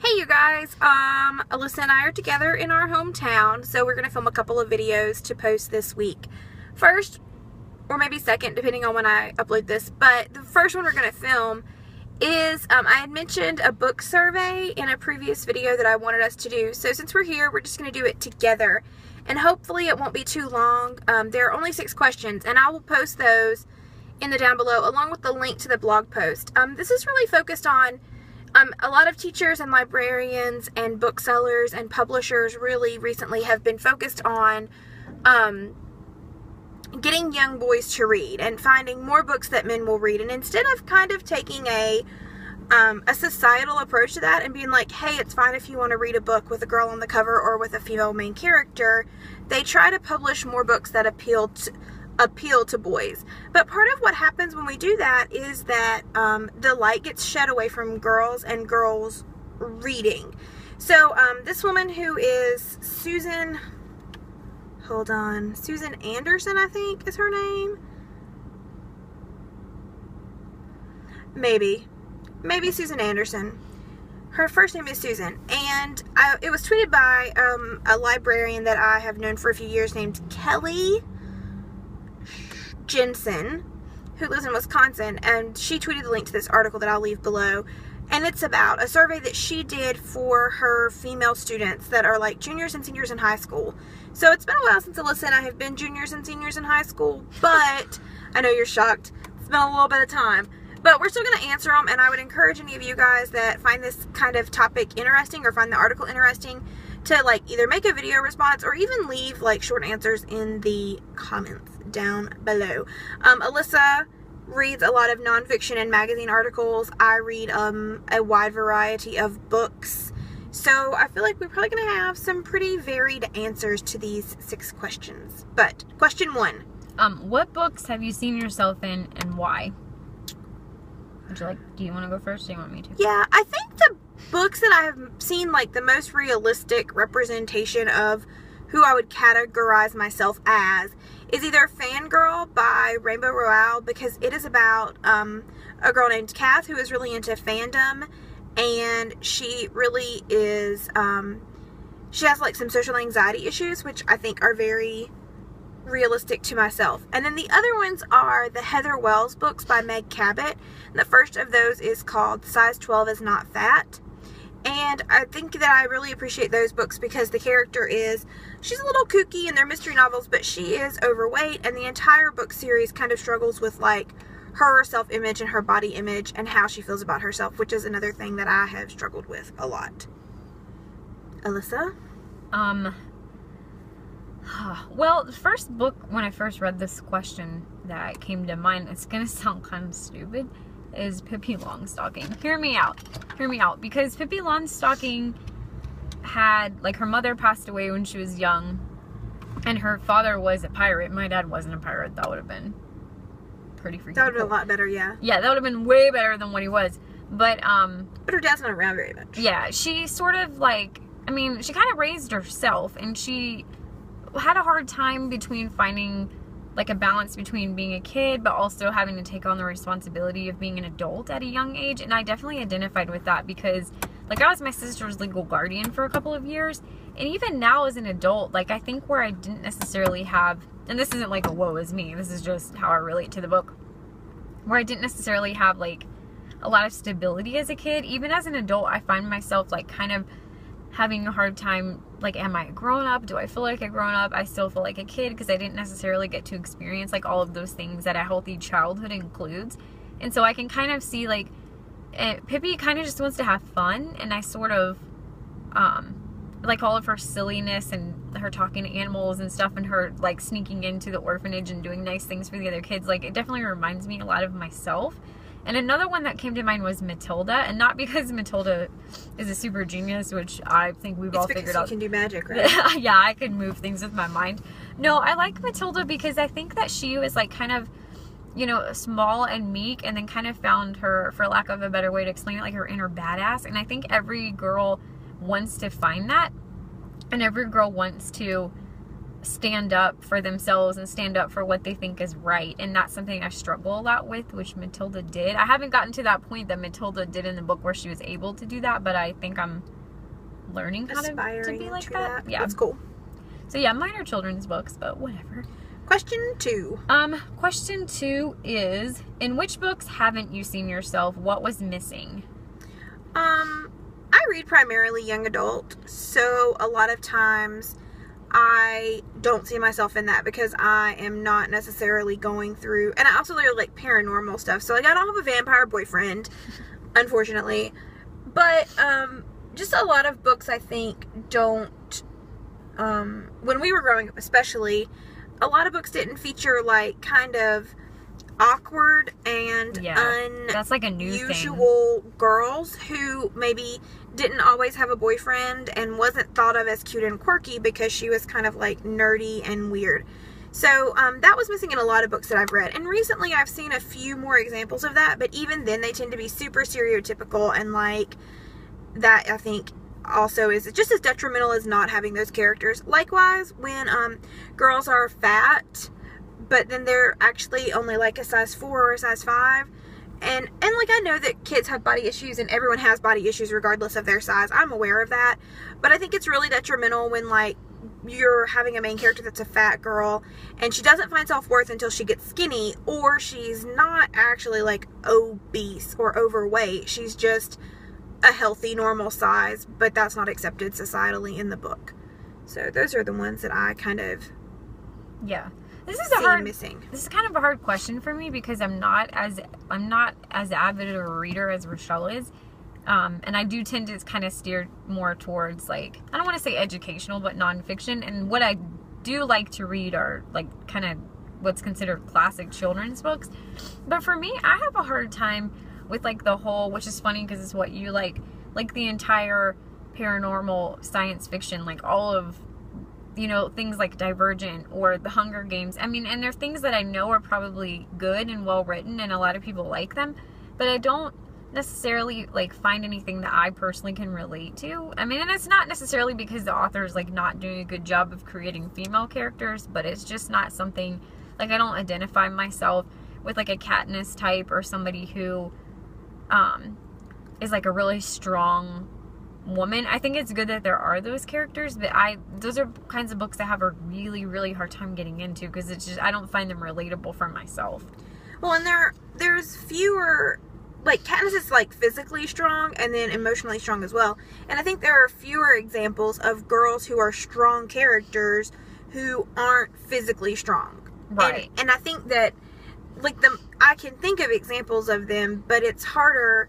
Hey you guys, Alyssa and I are together in our hometown, so we're going to film a couple of videos to post this week. First, or maybe second, depending on when I upload this, but the first one we're going to film is, I had mentioned a book survey in a previous video that I wanted us to do, so since we're here, we're just going to do it together, and hopefully it won't be too long. There are only 6 questions, and I will post those in the down below, along with the link to the blog post. This is really focused on a lot of teachers and librarians and booksellers and publishers really recently have been focused on getting young boys to read and finding more books that men will read. And instead of kind of taking a societal approach to that and being like, hey, it's fine if you want to read a book with a girl on the cover or with a female main character, they try to publish more books that appeal to boys. But part of what happens when we do that is that the light gets shed away from girls and girls reading. So this woman who is Susan Anderson, I think is her name. Maybe Susan Anderson. Her first name is Susan, and it was tweeted by a librarian that I have known for a few years named Kelly Jensen, who lives in Wisconsin, and she tweeted the link to this article that I'll leave below, and it's about a survey that she did for her female students that are like juniors and seniors in high school. So it's been a while since Alyssa and I have been juniors and seniors in high school, but I know you're shocked. It's been a little bit of time, but we're still going to answer them, and I would encourage any of you guys that find this kind of topic interesting or find the article interesting to like either make a video response or even leave like short answers in the comments down below. Alyssa reads a lot of nonfiction and magazine articles. I read a wide variety of books. So I feel like we're probably going to have some pretty varied answers to these 6 questions. But question 1. What books have you seen yourself in and why? Do you want to go first or do you want me to? Yeah, I think the books that I have seen like the most realistic representation of who I would categorize myself as is either Fangirl by Rainbow Rowell, because it is about a girl named Kath who is really into fandom, and she really is, she has like some social anxiety issues, which I think are very realistic to myself. And then the other ones are the Heather Wells books by Meg Cabot, and the first of those is called Size 12 is Not Fat. And I think that I really appreciate those books because the character she's a little kooky, and they're mystery novels, but she is overweight, and the entire book series kind of struggles with like her self-image and her body image and how she feels about herself, which is another thing that I have struggled with a lot. Alyssa? Well, the first book, when I first read this question that came to mind, it's gonna sound kind of stupid, is Pippi Longstocking. Hear me out, because Pippi Longstocking had, like, her mother passed away when she was young, and her father was a pirate. My dad wasn't a pirate. That would have been pretty freaking That would have cool. been a lot better, yeah. Yeah, that would have been way better than what he was. But her dad's not around very much. Yeah, she sort of, like, I mean, she kind of raised herself, and she had a hard time between finding like a balance between being a kid but also having to take on the responsibility of being an adult at a young age. And I definitely identified with that because like I was my sister's legal guardian for a couple of years, and even now as an adult, like I think where I didn't necessarily have, and this isn't like a woe is me, this is just how I relate to the book, where I didn't necessarily have like a lot of stability as a kid, even as an adult I find myself like kind of having a hard time, like, am I a grown-up? Do I feel like a grown-up? I still feel like a kid because I didn't necessarily get to experience, like, all of those things that a healthy childhood includes. And so I can kind of see, like, Pippi kind of just wants to have fun, and I sort of, like, all of her silliness and her talking to animals and stuff and her, like, sneaking into the orphanage and doing nice things for the other kids, like, it definitely reminds me a lot of myself. And another one that came to mind was Matilda, and not because Matilda is a super genius, which I think we've all figured out. It's because you can do magic, right? Yeah, I can move things with my mind. No, I like Matilda because I think that she was like kind of, you know, small and meek, and then kind of found her, for lack of a better way to explain it, like her inner badass. And I think every girl wants to find that, and every girl wants to stand up for themselves and stand up for what they think is right, and that's something I struggle a lot with, which Matilda did. I haven't gotten to that point that Matilda did in the book where she was able to do that, but I think I'm learning how to be like that. Yeah. That's cool. So yeah, mine are children's books, but whatever. Question 2. Question 2 is, in which books haven't you seen yourself? What was missing? I read primarily young adult, so a lot of times I don't see myself in that because I am not necessarily going through, and I also read like paranormal stuff, so like I don't have a vampire boyfriend, unfortunately, but just a lot of books I think don't, when we were growing up especially, a lot of books didn't feature like kind of awkward and that's like a new unusual girls who maybe didn't always have a boyfriend and wasn't thought of as cute and quirky because she was kind of like nerdy and weird. So that was missing in a lot of books that I've read, and recently I've seen a few more examples of that, but even then they tend to be super stereotypical, and like that I think also is just as detrimental as not having those characters. Likewise, when girls are fat but then they're actually only like a size 4 or a size 5. And like, I know that kids have body issues and everyone has body issues regardless of their size. I'm aware of that. But I think it's really detrimental when like you're having a main character that's a fat girl and she doesn't find self-worth until she gets skinny, or she's not actually like obese or overweight. She's just a healthy, normal size, but that's not accepted societally in the book. So those are the ones that I kind of This is kind of a hard question for me because I'm not as avid of a reader as Rochelle is, and I do tend to kind of steer more towards like, I don't want to say educational, but nonfiction. And what I do like to read are like kind of what's considered classic children's books. But for me, I have a hard time with like the whole, which is funny because it's what you like the entire paranormal science fiction, like all of, you know, things like Divergent or The Hunger Games. I mean, and they're things that I know are probably good and well written and a lot of people like them, but I don't necessarily like find anything that I personally can relate to. I mean, and it's not necessarily because the author is like not doing a good job of creating female characters, but it's just not something, like I don't identify myself with like a Katniss type or somebody who is like a really strong woman. I think it's good that there are those characters, but those are kinds of books I have a really, really hard time getting into because it's just, I don't find them relatable for myself. Well, and there's fewer, like Katniss is like physically strong and then emotionally strong as well. And I think there are fewer examples of girls who are strong characters who aren't physically strong. Right. And I think that like I can think of examples of them, but it's harder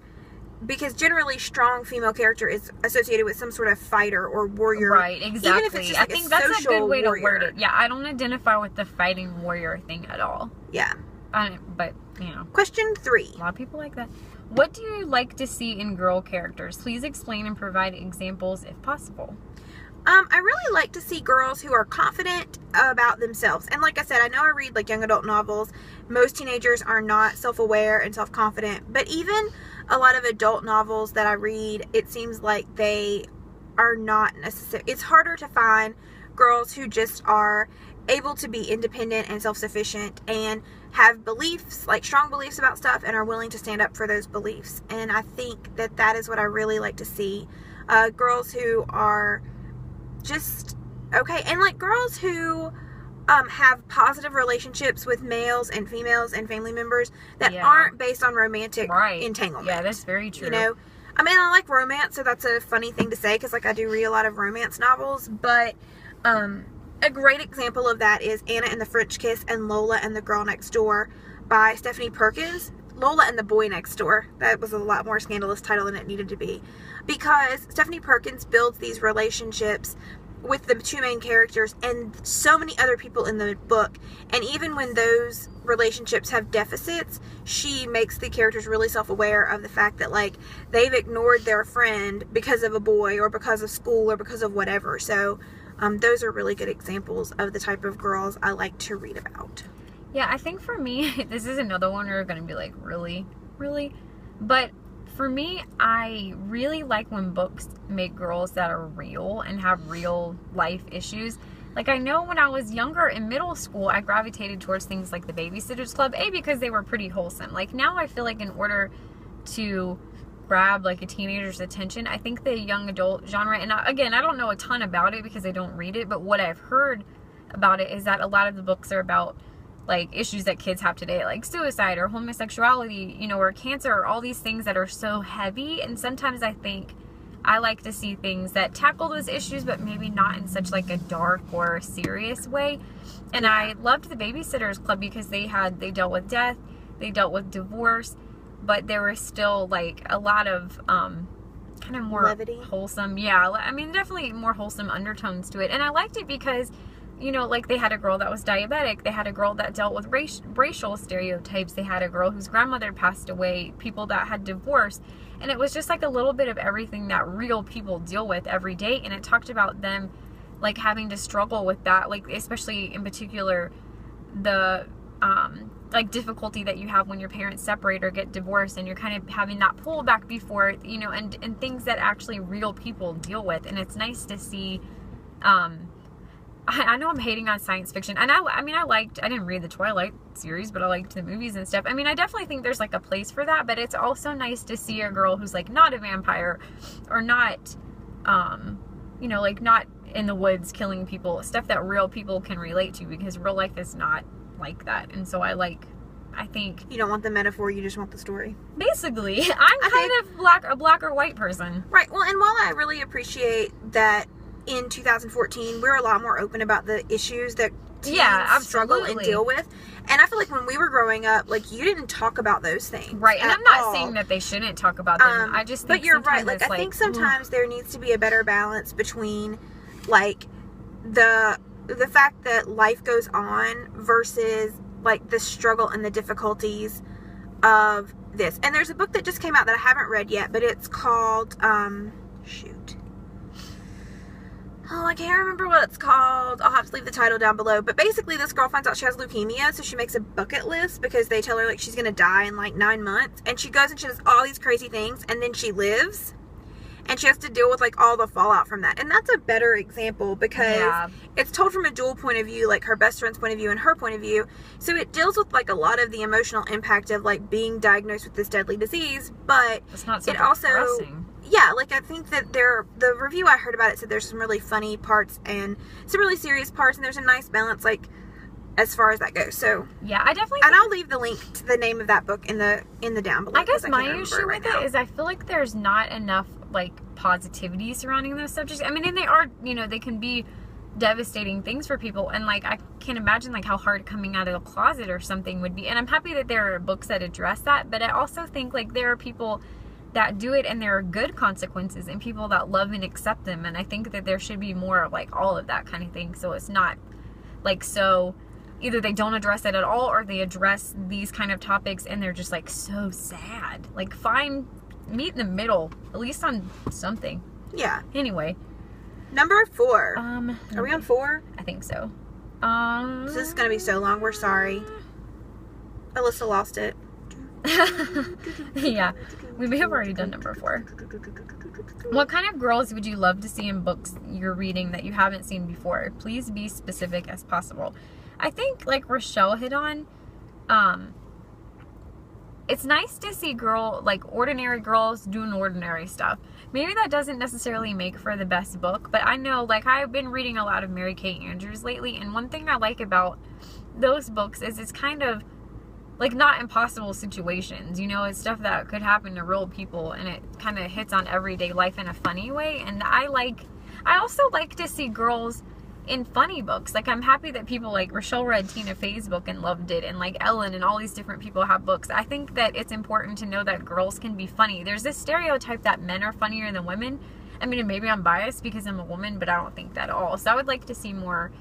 because generally strong female character is associated with some sort of fighter or warrior. Right, exactly. Even if it's just like I think that's a good way warrior. to word it. Yeah, I don't identify with the fighting warrior thing at all. Yeah. But, you know. Question 3. A lot of people like that. What do you like to see in girl characters? Please explain and provide examples if possible. I really like to see girls who are confident about themselves. And like I said, I know I read like young adult novels. Most teenagers are not self-aware and self-confident. But even a lot of adult novels that I read, it seems like they are not necessary. It's harder to find girls who just are able to be independent and self-sufficient and have beliefs, like strong beliefs about stuff, and are willing to stand up for those beliefs. And I think that that is what I really like to see. Girls who are just okay, and like girls who have positive relationships with males and females and family members that aren't based on romantic entanglement. Yeah, that's very true. You know, I mean, I like romance, so that's a funny thing to say because like I do read a lot of romance novels, but a great example of that is Anna and the French Kiss and Lola and the Girl Next Door by Stephanie Perkins. Lola and the Boy Next Door. That was a lot more scandalous title than it needed to be, because Stephanie Perkins builds these relationships with the two main characters and so many other people in the book, and even when those relationships have deficits, she makes the characters really self-aware of the fact that like they've ignored their friend because of a boy or because of school or because of whatever. So those are really good examples of the type of girls I like to read about. Yeah, I think for me, this is another one where you're going to be like, really? Really? But for me, I really like when books make girls that are real and have real life issues. Like, I know when I was younger in middle school, I gravitated towards things like the Babysitter's Club, because they were pretty wholesome. Like, now I feel like in order to grab like a teenager's attention. I think the young adult genre, and again, I don't know a ton about it because I don't read it, but what I've heard about it is that a lot of the books are about like issues that kids have today, like suicide or homosexuality, you know, or cancer, or all these things that are so heavy. And sometimes I think I like to see things that tackle those issues, but maybe not in such like a dark or serious way. And I loved the Babysitters Club because they dealt with death, they dealt with divorce, but there was still like a lot of kind of more levity, wholesome. Yeah, I mean, definitely more wholesome undertones to it. And I liked it because, you know, like they had a girl that was diabetic. They had a girl that dealt with racial stereotypes. They had a girl whose grandmother passed away, people that had divorced. And it was just like a little bit of everything that real people deal with every day. And it talked about them like having to struggle with that, like especially in particular the like difficulty that you have when your parents separate or get divorced, and you're kind of having that pullback before, you know, and things that actually real people deal with. And it's nice to see I know I'm hating on science fiction, and I didn't read the Twilight series, but I liked the movies and stuff. I mean, I definitely think there's like a place for that, but it's also nice to see a girl who's like not a vampire or not, you know, like not in the woods killing people, stuff that real people can relate to, because real life is not like that. And so I think you don't want the metaphor, you just want the story. Basically, I'm a black or white person. Right. Well, and while I really appreciate that in 2014, we're a lot more open about the issues that teens struggle and deal with. And I feel like when we were growing up, like, you didn't talk about those things. Right. And I'm not saying that they shouldn't talk about them. I just think but you're right. Like, I think sometimes there needs to be a better balance between, like, the fact that life goes on versus, like, the struggle and the difficulties of this. And there's a book that just came out that I haven't read yet, but it's called, oh, I can't remember what it's called. I'll have to leave the title down below. But basically, this girl finds out she has leukemia, so she makes a bucket list because they tell her, like, she's going to die in, like, 9 months. And she goes and she does all these crazy things, and then she lives. And she has to deal with, like, all the fallout from that. And that's a better example because it's told from a dual point of view, like, her best friend's point of view and her point of view. So it deals with, like, a lot of the emotional impact of, like, being diagnosed with this deadly disease. But it's not so it also... depressing. Yeah, like, I think that the review I heard about it said there's some really funny parts and some really serious parts, and there's a nice balance, like, as far as that goes. So yeah, I definitely. And I'll leave the link to the name of that book in the down below. I guess my issue with it is I feel like there's not enough, like, positivity surrounding those subjects. I mean, and they are, you know, they can be devastating things for people, and, like, I can't imagine, like, how hard coming out of the closet or something would be. And I'm happy that there are books that address that, but I also think, like, there are people that do it and there are good consequences and people that love and accept them. And I think that there should be more of, like, all of that kind of thing. So it's not like, so either they don't address it at all or they address these kind of topics and they're just, like, so sad. Like, meet in the middle, at least on something. Yeah. Anyway. Number 4. Are we on 4? I think so. This is going to be so long. We're sorry. Alyssa lost it. Yeah, we may have already done number 4. What kind of girls would you love to see in books you're reading that you haven't seen before? Please be specific as possible. I think, like Rochelle hit on, it's nice to see ordinary girls doing ordinary stuff. Maybe that doesn't necessarily make for the best book, but I know, like, I've been reading a lot of Mary Kay Andrews lately, and one thing I like about those books is it's kind of, like, not impossible situations, you know, it's stuff that could happen to real people, and it kind of hits on everyday life in a funny way. And I also like to see girls in funny books. Like, I'm happy that people like Rochelle read Tina Fey's book and loved it, and, like, Ellen and all these different people have books. I think that it's important to know that girls can be funny. There's this stereotype that men are funnier than women. I mean, maybe I'm biased because I'm a woman, but I don't think that at all. So I would like to see more,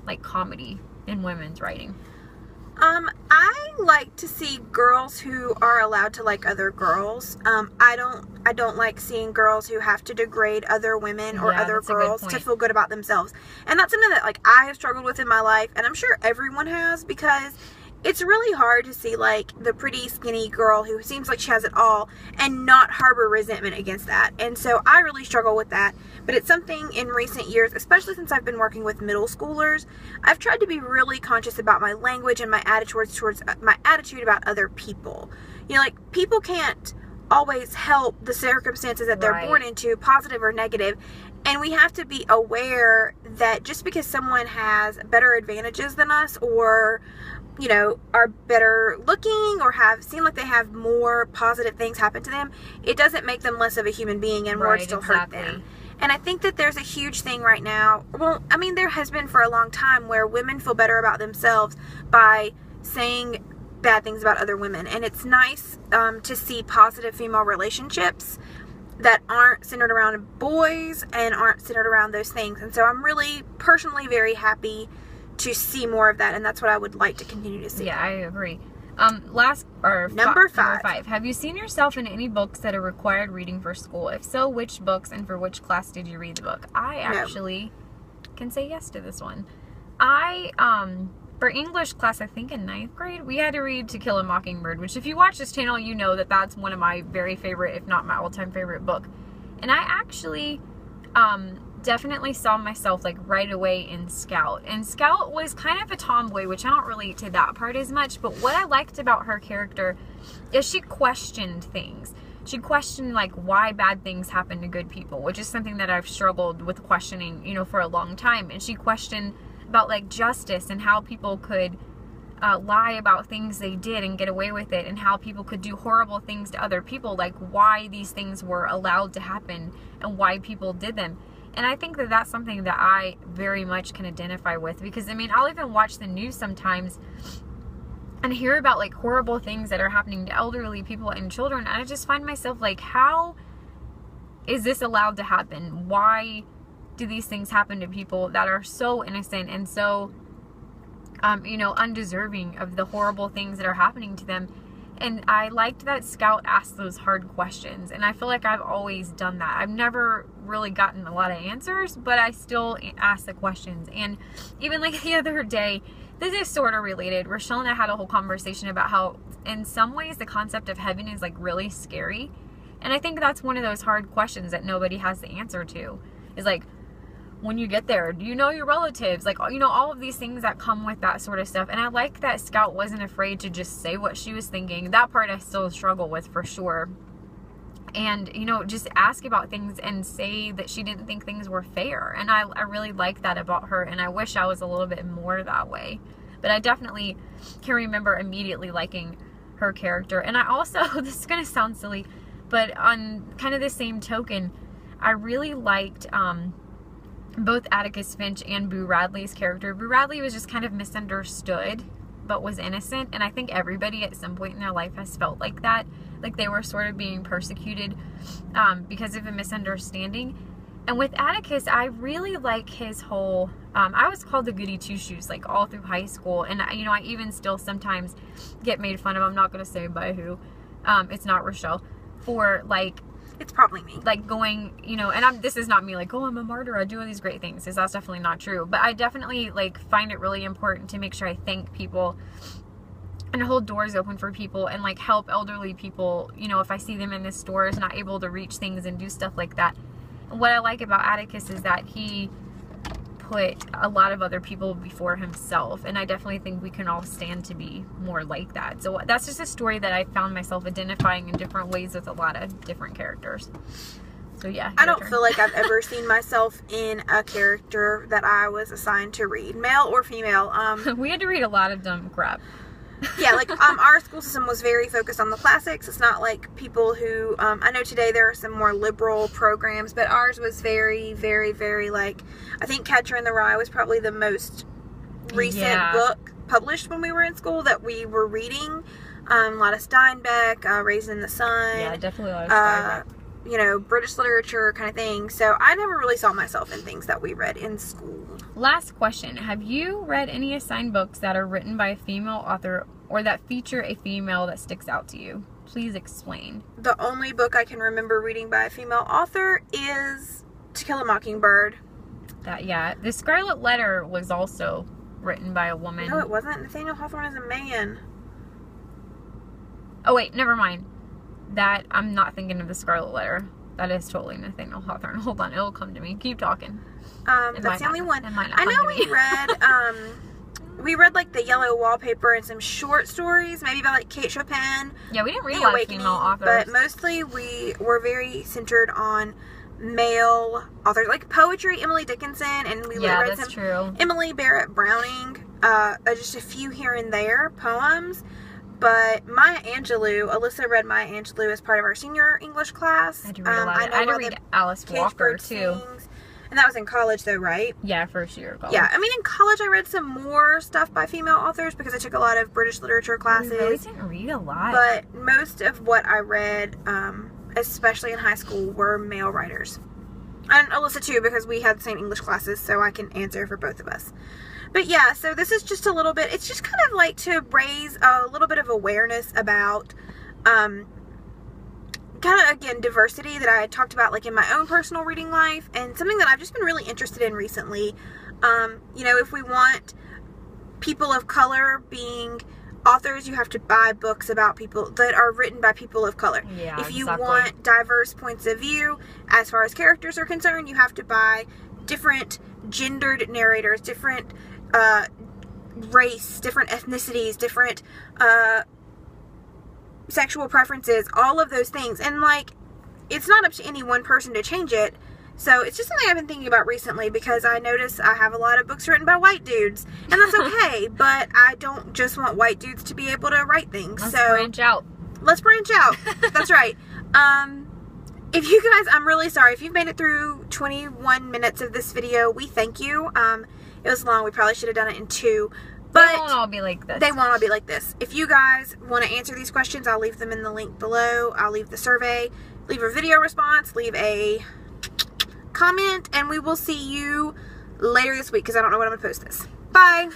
like, comedy in women's writing. I like to see girls who are allowed to like other girls. I don't like seeing girls who have to degrade other women or other girls to feel good about themselves. And that's something that, like, I have struggled with in my life, and I'm sure everyone has, because it's really hard to see, like, the pretty skinny girl who seems like she has it all and not harbor resentment against that. And so I really struggle with that. But it's something in recent years, especially since I've been working with middle schoolers, I've tried to be really conscious about my language and my attitude towards my attitude about other people. You know, like, people can't always help the circumstances that they're born into, positive or negative. And we have to be aware that just because someone has better advantages than us, or, you know, are better looking, or seem like they have more positive things happen to them, it doesn't make them less of a human being and more still hurt them. And I think that there's a huge thing right now. Well, I mean, there has been for a long time where women feel better about themselves by saying bad things about other women. And it's nice to see positive female relationships that aren't centered around boys and aren't centered around those things. And so I'm really personally very happy to see more of that. And that's what I would like to continue to see. Yeah, I agree. Number five. Have you seen yourself in any books that are required reading for school? If so, which books, and for which class did you read the book? I actually can say yes to this one. For English class, I think in 9th grade, we had to read To Kill a Mockingbird, which if you watch this channel, you know that that's one of my very favorite, if not my all-time favorite book. And I actually definitely saw myself like right away in Scout. And Scout was kind of a tomboy, which I don't relate to that part as much, but what I liked about her character is she questioned things. She questioned like why bad things happen to good people, which is something that I've struggled with questioning, you know, for a long time. And she questioned about like justice and how people could lie about things they did and get away with it, and how people could do horrible things to other people, like why these things were allowed to happen and why people did them. And I think that that's something that I very much can identify with, because I mean, I'll even watch the news sometimes and hear about like horrible things that are happening to elderly people and children, and I just find myself like, how is this allowed to happen? Why do these things happen to people that are so innocent and so you know, undeserving of the horrible things that are happening to them? And I liked that Scout asked those hard questions, and I feel like I've always done that. I've never really gotten a lot of answers, but I still ask the questions. And even like the other day, this is sort of related. Rochelle and I had a whole conversation about how in some ways the concept of heaven is like really scary. And I think that's one of those hard questions that nobody has the answer to. Is like, when you get there, do you know your relatives? Like, you know, all of these things that come with that sort of stuff. And I like that Scout wasn't afraid to just say what she was thinking. That part I still struggle with for sure. And, you know, just ask about things and say that she didn't think things were fair. And I really like that about her. And I wish I was a little bit more that way. But I definitely can remember immediately liking her character. And I also, this is going to sound silly, but on kind of the same token, I really liked both Atticus Finch and Boo Radley's character. Boo Radley was just kind of misunderstood, but was innocent. And I think everybody at some point in their life has felt like that. Like they were sort of being persecuted because of a misunderstanding. And with Atticus, I really like his whole, I was called the goody two-shoes, like all through high school. And, you know, I even still sometimes get made fun of. I'm not going to say by who. It's not Rochelle. For like, it's probably me. Like going, you know, and this is not me like, oh, I'm a martyr, I do all these great things, because that's definitely not true. But I definitely like find it really important to make sure I thank people and hold doors open for people and like help elderly people, you know, if I see them in the stores not able to reach things and do stuff like that. And what I like about Atticus is that he put a lot of other people before himself, and I definitely think we can all stand to be more like that. So that's just a story that I found myself identifying in different ways with a lot of different characters. So yeah, I don't feel like I've ever seen myself in a character that I was assigned to read, male or female. We had to read a lot of dumb crap. Yeah, like our school system was very focused on the classics. It's not like people who I know today there are some more liberal programs, but ours was very, very, very like, I think Catcher in the Rye was probably the most recent book published when we were in school that we were reading. A lot of Steinbeck, Raised in the Sun. Yeah, definitely a lot of Steinbeck. You know, British literature kind of thing. So I never really saw myself in things that we read in school. Last question. Have you read any assigned books that are written by a female author or that feature a female that sticks out to you? Please explain. The only book I can remember reading by a female author is To Kill a Mockingbird. The Scarlet Letter was also written by a woman. No, it wasn't. Nathaniel Hawthorne is a man. Oh, wait. Never mind. That, I'm not thinking of The Scarlet Letter. That is totally Nathaniel Hawthorne. Hold on. It'll come to me. Keep talking. That's the only one. I know we read, we read like The Yellow Wallpaper and some short stories, maybe by like Kate Chopin. Yeah, we didn't read The a lot of Awakening, female authors. but mostly we were very centered on male authors, like poetry, Emily Dickinson, and we read some true. Emily Barrett Browning, just a few here and there poems. But Maya Angelou, Alyssa read Maya Angelou as part of our senior English class. I had to read a lot. I had to read Alice Walker too. And that was in college though, right? Yeah, first year of college. Yeah, I mean in college I read some more stuff by female authors because I took a lot of British literature classes. We really didn't read a lot. But most of what I read, especially in high school, were male writers. And Alyssa too, because we had the same English classes, so I can answer for both of us. But yeah, so this is just a little bit, it's just kind of like to raise a little bit of awareness about, kind of, again, diversity that I had talked about, like, in my own personal reading life, and something that I've just been really interested in recently. You know, if we want people of color being authors, you have to buy books about people that are written by people of color. Yeah, if you want diverse points of view, as far as characters are concerned, you have to buy different gendered narrators, different race, different ethnicities, different sexual preferences, all of those things. And like, it's not up to any one person to change it. So it's just something I've been thinking about recently because I notice I have a lot of books written by white dudes, and that's okay. But I don't just want white dudes to be able to write things. Let's branch out. Let's branch out. That's right. If you guys, I'm really sorry if you've made it through 21 minutes of this video. We thank you. It was long. We probably should have done it in 2. But they won't all be like this. They won't all be like this. If you guys want to answer these questions, I'll leave them in the link below. I'll leave the survey, leave a video response, leave a comment, and we will see you later this week because I don't know when I'm going to post this. Bye.